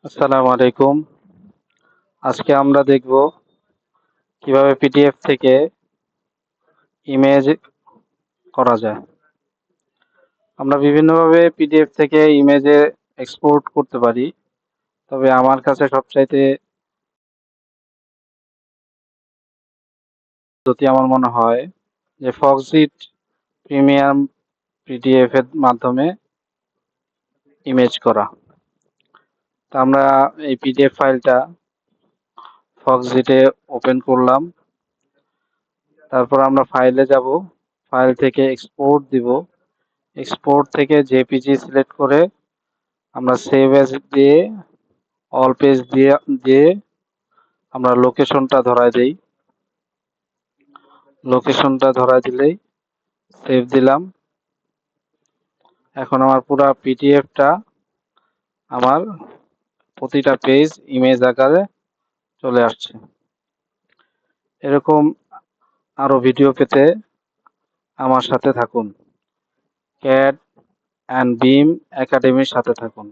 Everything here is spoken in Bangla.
আসসালামু আলাইকুম। আজকে আমরা দেখব কিভাবে পিডিএফ থেকে ইমেজ করা যায়। আমরা বিভিন্নভাবে পিডিএফ থেকে ইমেজে এক্সপোর্ট করতে পারি। তবে আমার কাছে সবচাইতে আমার মনে হয় যে ফক্সিট প্রিমিয়াম পিডিএফ এর মাধ্যমে ইমেজ করা। তা আমরা এই পিডিএফ ফাইলটা ফক্সিটে ওপেন করলাম। তারপর আমরা ফাইলে যাব। ফাইল থেকে এক্সপোর্ট দিব। এক্সপোর্ট থেকে জেপিজি সিলেক্ট করে আমরা সেভ অ্যাজ দিয়ে অল পেজ দিয়ে আমরা লোকেশনটা ধরায় দেই। লোকেশনটা ধরায় দিলেই সেভ দিলাম। এখন আমার পুরা পিডিএফটা আমার প্রতিটা পেজ ইমেজ আকারে চলে আসছে। এরকম আরো ভিডিও পেতে আমার সাথে থাকুন। ক্যাড অ্যান্ড বিম একাডেমির সাথে থাকুন।